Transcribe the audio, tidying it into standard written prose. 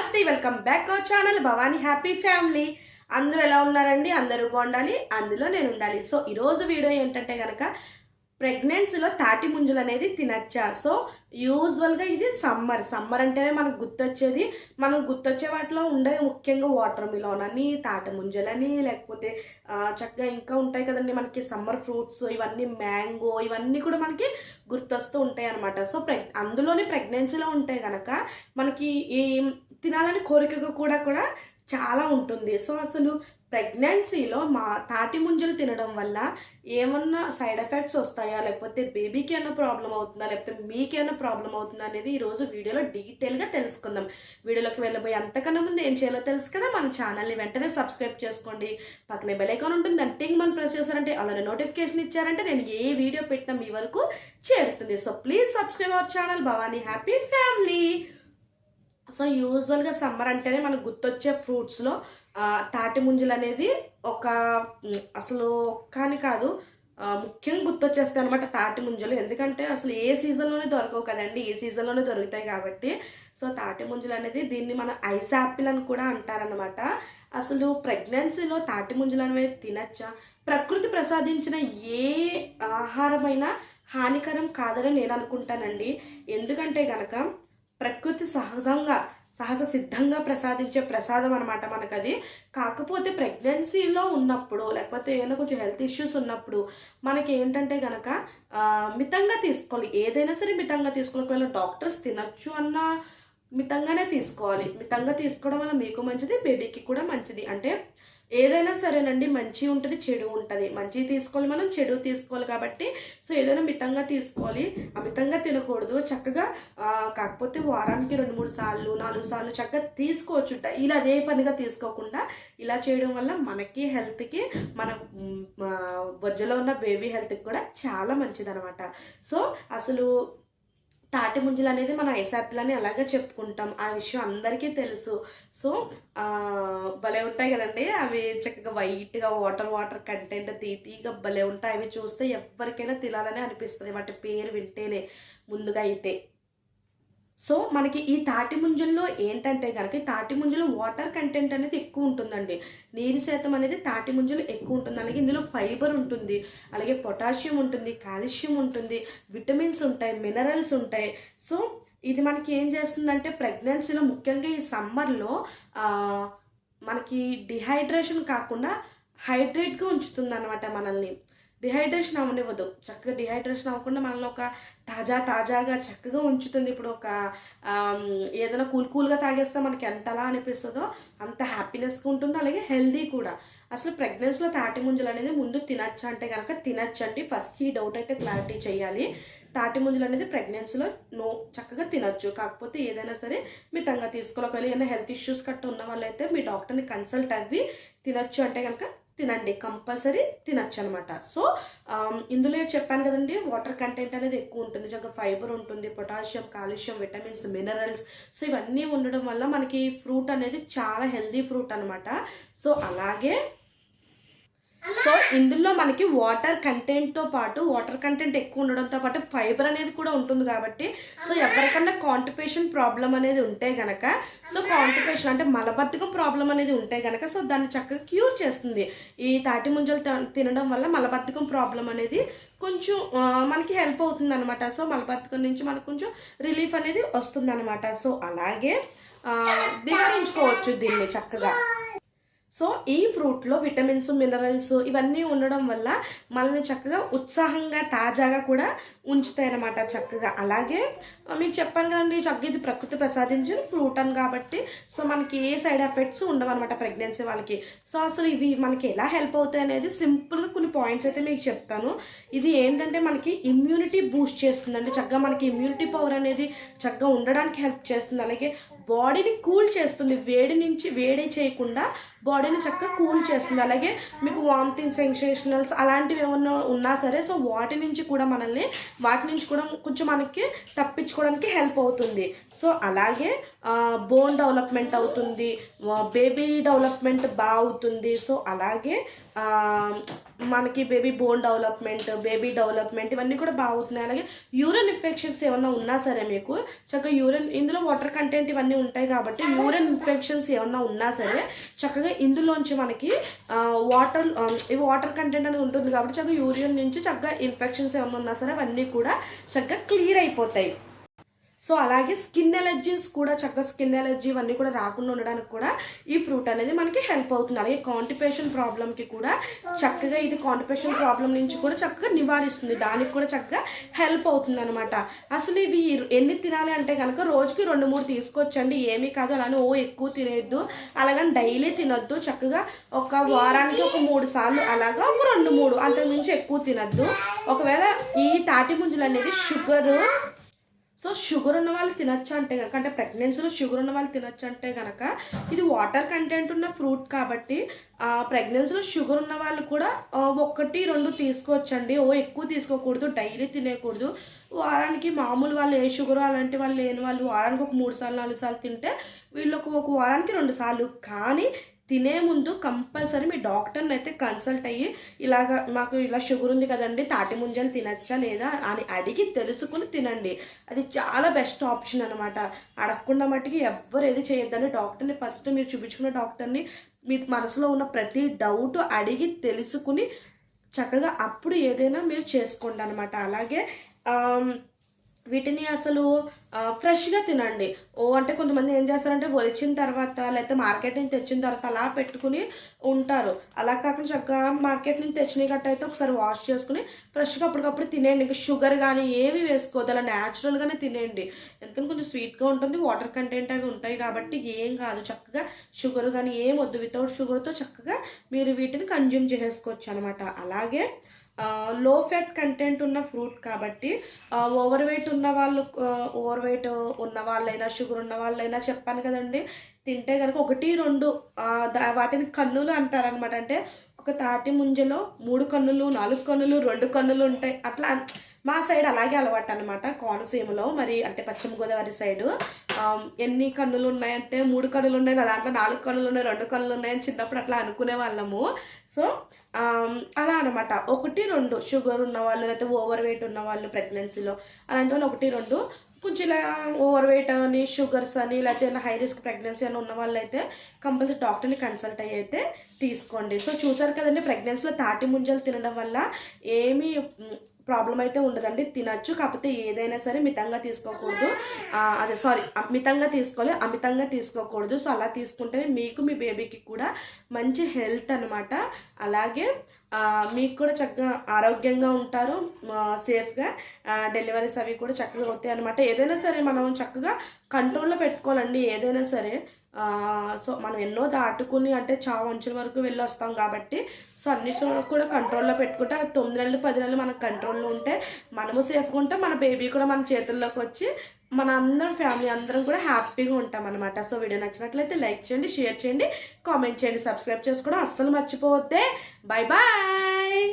నమస్తే welcome back our channel Bhavani happy family. అందరూ ఎలా ఉన్నారండి? అందరూ బాగుండాలి, అందులో నేను ఉండాలి. సో ఈరోజు వీడియో ఏంటంటే కనుక ప్రెగ్నెన్సీలో తాటి ముంజలు అనేది తినచ్చా. సో యూజువల్గా ఇది సమ్మర్ అంటేనే మనకు గుర్తొచ్చేది, మనం గుర్తొచ్చే వాటిలో ఉండే ముఖ్యంగా వాటర్ మిలాన్ అని, తాటి ముంజలని, లేకపోతే చక్కగా ఇంకా ఉంటాయి కదండి మనకి సమ్మర్ ఫ్రూట్స్, ఇవన్నీ మ్యాంగో, ఇవన్నీ కూడా మనకి గుర్తొస్తూ ఉంటాయి అనమాట. సో అందులోనే ప్రెగ్నెన్సీలో ఉంటే కనుక మనకి ఈ తినాలని కోరిక కూడా చాలా ఉంటుంది. సో అసలు ప్రెగ్నెన్సీలో తాటి ముంజలు తినడం వల్ల ఏమన్నా సైడ్ ఎఫెక్ట్స్ వస్తాయా, లేకపోతే బేబీకి ఏమైనా ప్రాబ్లం అవుతుందా, లేకపోతే మీకేమైనా ప్రాబ్లం అవుతుందా అనేది ఈరోజు వీడియోలో డీటెయిల్గా తెలుసుకుందాం. వీడియోలోకి వెళ్ళబోయే అంతకన్నా ముందు ఏం చేయాలో తెలుసు కదా, మన ఛానల్ని వెంటనే సబ్స్క్రైబ్ చేసుకోండి. పక్కనే బెల్ ఐకాన్ ఉంటుంది, దాన్ని మనం ప్రెస్ చేశారంటే అలానే నోటిఫికేషన్ ఇచ్చారంటే నేను ఏ వీడియో పెట్టినా మీ వరకు చేరుతుంది. So please subscribe our channel Bhavani happy family. So యూజువల్గా సమ్మర్ అంటేనే మనకు గుర్తొచ్చే ఫ్రూట్స్లో తాటి ముంజలు అనేది అసలు ఒక్కని కాదు, ముఖ్యంగా గుర్తొచ్చేస్తాయి అనమాట తాటి ముంజలు. ఎందుకంటే అసలు ఏ సీజన్లోనే దొరకవు కదండి, ఏ సీజన్లోనే దొరుకుతాయి కాబట్టి. సో తాటి ముంజలు అనేది దీన్ని మన ఐస్ యాపిల్ అని కూడా అంటారనమాట. అసలు ప్రెగ్నెన్సీలో తాటి ముంజలు అనేవి తినచ్చా? ప్రకృతి ప్రసాదించిన ఏ ఆహారమైనా హానికరం కాదని నేను అనుకుంటానండి. ఎందుకంటే కనుక ప్రకృతి సహజ సిద్ధంగా ప్రసాదించే ప్రసాదం అనమాట మనకది. కాకపోతే ప్రెగ్నెన్సీలో ఉన్నప్పుడు, లేకపోతే ఏదైనా కొంచెం హెల్త్ ఇష్యూస్ ఉన్నప్పుడు మనకి ఏంటంటే కనుక మితంగా తీసుకోవాలి. ఏదైనా సరే మితంగా తీసుకోవాలి. ఒకవేళ డాక్టర్స్ తినచ్చు అన్న మితంగానే తీసుకోవాలి. మితంగా తీసుకోవడం వల్ల మీకు మంచిది, బేబీకి కూడా మంచిది. అంటే ఏదైనా సరేనండి, మంచి ఉంటుంది, చెడు ఉంటుంది. మంచి తీసుకోవాలి, మనం చెడు తీసుకోవాలి. కాబట్టి సో ఏదైనా మితంగా తీసుకోవాలి, అమితంగా తినకూడదు. చక్కగా కాకపోతే వారానికి 2-3 సార్లు 4 సార్లు చక్కగా తీసుకోవచ్చు. ఇలా అదే పనిగా తీసుకోకుండా ఇలా చేయడం వల్ల మనకి హెల్త్కి, మన బొజ్జలో ఉన్న బేబీ హెల్త్కి కూడా చాలా మంచిది అనమాట. సో అసలు తాటి ముంజలు అనేది మన ఐస్ యాపిల్ అని అలాగే చెప్పుకుంటాం, ఆ విషయం అందరికీ తెలుసు. సో భలే ఉంటాయి కదండి అవి, చక్కగా వైట్గా వాటర్ కంటెంట్ తీగా భలే ఉంటాయి. అవి చూస్తే ఎవరికైనా తినాలని అనిపిస్తుంది వాటి పేరు వింటేనే ముందుగా అయితే. సో మనకి ఈ తాటి ముంజల్లో ఏంటంటే కనుక ఈ తాటి ముంజలో వాటర్ కంటెంట్ అనేది ఎక్కువ ఉంటుందండి, నీరు శాతం అనేది తాటి ముంజలు ఎక్కువ ఉంటుంది. అలాగే ఇందులో ఫైబర్ ఉంటుంది, అలాగే పొటాషియం ఉంటుంది, కాల్షియం ఉంటుంది, విటమిన్స్ ఉంటాయి, మినరల్స్ ఉంటాయి. సో ఇది మనకి ఏం చేస్తుందంటే ప్రెగ్నెన్సీలో ముఖ్యంగా ఈ సమ్మర్లో మనకి డిహైడ్రేషన్ కాకుండా హైడ్రేట్గా ఉంచుతుంది అనమాట. మనల్ని డిహైడ్రేషన్ అవ్వనివ్వదు. చక్కగా డిహైడ్రేషన్ అవ్వకుండా మనల్ని ఒక తాజాగా చక్కగా ఉంచుతుంది. ఇప్పుడు ఏదైనా కూల్గా తాగేస్తే మనకి ఎంత అలా అనిపిస్తుందో అంత హ్యాపీనెస్గా ఉంటుంది, అలాగే హెల్దీ కూడా. అసలు ప్రెగ్నెన్సీలో తాటి ముంజలు అనేది ముందు తినచ్చా అంటే కనుక తినచ్చండి. ఫస్ట్ ఈ డౌట్ అయితే క్లారిటీ చేయాలి. తాటి ముంజలు అనేది ప్రెగ్నెన్సీలో చక్కగా తినచ్చు. కాకపోతే ఏదైనా సరే మితంగా తీసుకోవాలి. ఒకవేళ ఏదైనా హెల్త్ ఇష్యూస్ ఉన్న వాళ్ళైతే మీ డాక్టర్ని కన్సల్ట్ అవ్వి తినచ్చు అంటే కనుక తినండి, కంపల్సరీ తినచ్చు అనమాట. సో ఇందులో చెప్పాను కదండి, వాటర్ కంటెంట్ అనేది ఎక్కువ ఉంటుంది, చక్కగా ఫైబర్ ఉంటుంది, potassium, calcium, vitamins, minerals. So ఇవన్నీ ఉండడం వల్ల మనకి ఫ్రూట్ అనేది చాలా హెల్దీ ఫ్రూట్ అనమాట. సో అలాగే సో ఇందులో మనకి వాటర్ కంటెంట్ ఎక్కువ ఉండడంతో పాటు ఫైబర్ అనేది కూడా ఉంటుంది. కాబట్టి సో ఎవరికన్నా కాన్స్టిపేషన్ ప్రాబ్లం అనేది ఉంటే గనక, సో కాన్స్టిపేషన్ అంటే మలబద్ధకం ప్రాబ్లం అనేది ఉంటే గనక సో దాన్ని చక్కగా క్యూర్ చేస్తుంది. ఈ తాటి ముంజలు తినడం వల్ల మలబద్ధకం ప్రాబ్లం అనేది కొంచెం మనకి హెల్ప్ అవుతుంది అనమాట. సో మలబద్ధకం నుంచి మనకు కొంచెం రిలీఫ్ అనేది వస్తుంది అనమాట. సో అలాగే నివారించుకోవచ్చు దీన్ని చక్కగా. సో ఈ ఫ్రూట్లో విటమిన్స్, మినరల్స్ ఇవన్నీ ఉండడం వల్ల మనల్ని చక్కగా ఉత్సాహంగా తాజాగా కూడా ఉంచుతాయి అన్నమాట చక్కగా. అలాగే మీకు చెప్పాను కదండి, చక్కగా ఇది ప్రకృతి ప్రసాదించిన ఫ్రూట్ అని కాబట్టి సో మనకి ఏ సైడ్ ఎఫెక్ట్స్ ఉండవు అనమాట ప్రెగ్నెన్సీ వాళ్ళకి. సో అసలు ఇవి మనకి ఎలా హెల్ప్ అవుతాయి అనేది సింపుల్గా కొన్ని పాయింట్స్ అయితే మీకు చెప్తాను. ఇది ఏంటంటే మనకి ఇమ్యూనిటీ బూస్ట్ చేస్తుందండి. చక్కగా మనకి ఇమ్యూనిటీ పవర్ అనేది చక్కగా ఉండడానికి హెల్ప్ చేస్తుంది. అలాగే బాడీని కూల్ చేస్తుంది, వేడి చేయకుండా బాడీని చక్కగా కూల్ చేస్తుంది. అలాగే మీకు వామిటింగ్ సెన్సేషనల్స్ అలాంటివి ఏమన్నా ఉన్నా సరే సో వాటి నుంచి కూడా కొంచెం మనకి తప్పించుకోవడానికి హెల్ప్ అవుతుంది. సో అలాగే బోన్ డెవలప్మెంట్ అవుతుంది, బేబీ డెవలప్మెంట్ బాగా అవుతుంది. సో అలాగే మనకి baby bone development, baby development ఇవన్నీ కూడా బాగుతున్నాయి. అలాగే యూరిన్ ఇన్ఫెక్షన్స్ ఏమన్నా ఉన్నా సరే మీకు చక్కగా ఇందులో వాటర్ కంటెంట్ ఇవన్నీ ఉంటాయి కాబట్టి యూరిన్ ఇన్ఫెక్షన్స్ ఏమన్నా ఉన్నా సరే చక్కగా ఇందులోంచి మనకి వాటర్ కంటెంట్ అనేది ఉంటుంది కాబట్టి చక్కగా యూరిన్ నుంచి చక్కగా ఇన్ఫెక్షన్స్ ఏమన్నా ఉన్నా సరే అవన్నీ కూడా చక్కగా క్లియర్ అయిపోతాయి. సో అలాగే స్కిన్ ఎలర్జీస్ కూడా చక్కగా స్కిన్ ఎలర్జీ ఇవన్నీ కూడా రాకుండా ఉండడానికి కూడా ఈ ఫ్రూట్ అనేది మనకి హెల్ప్ అవుతుంది. అలాగే కాన్స్టిపేషన్ ప్రాబ్లంకి కూడా చక్కగా ఇది కాన్స్టిపేషన్ ప్రాబ్లం నుంచి కూడా చక్కగా నివారిస్తుంది, దానికి కూడా చక్కగా హెల్ప్ అవుతుంది అనమాట. అసలు ఇవి ఎన్ని తినాలి అంటే కనుక రోజుకి 2-3 తీసుకొచ్చండి, ఏమీ కాదు. అలానే ఎక్కువ తినేద్దు, అలాగని డైలీ తినొద్దు. చక్కగా ఒక వారానికి ఒక 3 సార్లు అలాగా ఒక 2-3, అంతకుమించి ఎక్కువ తినద్దు. ఒకవేళ ఈ తాటి ముంజలు అనేది షుగర్ ఉన్న వాళ్ళు తినచ్చు అంటే కనుక, అంటే ప్రెగ్నెన్సీలో షుగర్ ఉన్న వాళ్ళు తినచ్చు అంటే కనుక ఇది వాటర్ కంటెంట్ ఉన్న ఫ్రూట్ కాబట్టి ప్రెగ్నెన్సీలో షుగర్ ఉన్న వాళ్ళు కూడా 1-2 తీసుకోవచ్చండి. ఎక్కువ తీసుకోకూడదు, డైలీ తినేయకూడదు. వారానికి మామూలు వాళ్ళు ఏ షుగర్ అలాంటి వాళ్ళు లేని వాళ్ళు వారానికి ఒక 3 సార్లు 4 సార్లు తింటే వీళ్ళకి ఒక వారానికి 2 సార్లు. కానీ తినే ముందు కంపల్సరీ మీ డాక్టర్ని అయితే కన్సల్ట్ అయ్యి ఇలాగ మాకు ఇలా షుగర్ ఉంది కదండి, తాటి ముంజలు తినచ్చా లేదా అని అడిగి తెలుసుకుని తినండి. అది చాలా బెస్ట్ ఆప్షన్ అనమాట. అడగకుండా మట్టుకి ఎవ్వరు ఏది చేయొద్దండి. డాక్టర్ని ఫస్ట్ మీరు చూపించుకున్న డాక్టర్ని మీ మనసులో ఉన్న ప్రతి డౌట్ అడిగి తెలుసుకుని చక్కగా అప్పుడు ఏదైనా మీరు చేసుకోండి అనమాట. అలాగే వీటిని అసలు ఫ్రెష్గా తినండి. అంటే కొంతమంది ఏం చేస్తారంటే ఒలిచిన తర్వాత లేకపోతే మార్కెట్ నుంచి తెచ్చిన తర్వాత అలా పెట్టుకుని ఉంటారు. అలా కాకుండా చక్కగా మార్కెట్ నుంచి తెచ్చినవి గట్ట అయితే ఒకసారి వాష్ చేసుకుని ఫ్రెష్గా అప్పటికప్పుడు తినేయండి. ఇంకా షుగర్ కానీ ఏమి వేసుకోవద్దు, అలా న్యాచురల్గానే తినేయండి. ఎందుకంటే కొంచెం స్వీట్గా ఉంటుంది, వాటర్ కంటెంట్ అవి ఉంటాయి కాబట్టి ఏం కాదు. చక్కగా షుగర్ కానీ ఏం వద్దు, వితౌట్ షుగర్తో చక్కగా మీరు వీటిని కన్జ్యూమ్ చేసుకోవచ్చు అనమాట. అలాగే లో ఫ్యాట్ కంటెంట్ ఉన్న ఫ్రూట్ కాబట్టి ఓవర్ వెయిట్ ఉన్న వాళ్ళైనా షుగర్ ఉన్న వాళ్ళైనా చెప్పాను కదండి, తింటే కనుక 1-2 వాటిని కన్నులు అంటారనమాట. అంటే ఒక తాటి ముంజలో 3 కన్నులు 4 కన్నులు 2 కన్నులు ఉంటాయి. అట్లా మా సైడ్ అలాగే అలవాటు అనమాట, కోనసీమలో. మరి అంటే పశ్చిమ గోదావరి సైడు ఎన్ని కన్నులు ఉన్నాయంటే 3 కన్నులు ఉన్నాయి, దాంట్లో 4 కన్నులు ఉన్నాయి, 2 కన్నులు ఉన్నాయని చిన్నప్పుడు అట్లా అనుకునే వాళ్ళము. సో అలా అనమాట. 1-2 షుగర్ ఉన్న వాళ్ళు లేకపోతే ఓవర్ వెయిట్ ఉన్న వాళ్ళు ప్రెగ్నెన్సీలో అలాంటి వాళ్ళు 1-2 కొంచెం ఇలా ఓవర్ వెయిట్ అని షుగర్స్ అని లేకపోతే హై రిస్క్ ప్రెగ్నెన్సీ అని ఉన్న వాళ్ళు అయితే కంపల్సరీ డాక్టర్ని కన్సల్ట్ అయ్యి అయితే తీసుకోండి. సో చూసారు కదండి, ప్రెగ్నెన్సీలో తాటి ముంజలు తినడం వల్ల ఏమీ ప్రాబ్లం అయితే ఉండదండి, తినచ్చు. కాకపోతే ఏదైనా సరే మితంగా తీసుకోకూడదు. మితంగా తీసుకోవాలి, అమితంగా తీసుకోకూడదు. సో అలా తీసుకుంటేనే మీకు మీ బేబీకి కూడా మంచి హెల్త్ అనమాట. అలాగే మీకు కూడా చక్కగా ఆరోగ్యంగా ఉంటారు, సేఫ్గా డెలివరీస్ అవి కూడా చక్కగా అవుతాయి అనమాట. ఏదైనా సరే మనం చక్కగా కంట్రోల్లో పెట్టుకోవాలండి ఏదైనా సరే. సో మనం ఎన్నో దాటుకుని అంటే చావు అంచుల వరకు వెళ్ళి వస్తాం కాబట్టి సో అన్ని కూడా కంట్రోల్లో పెట్టుకుంటే 9 నెలలు 10 నెలలు మనకు కంట్రోల్లో ఉంటే మనము సేఫ్గా ఉంటాం, మన బేబీ కూడా మన చేతుల్లోకి వచ్చి మన అందరం ఫ్యామిలీ అందరం కూడా హ్యాపీగా ఉంటాం అనమాట. సో వీడియో నచ్చినట్లయితే లైక్ చేయండి, షేర్ చేయండి, కామెంట్ చేయండి, సబ్స్క్రైబ్ చేసుకోవడం అస్సలు మర్చిపోవద్దే. Bye bye.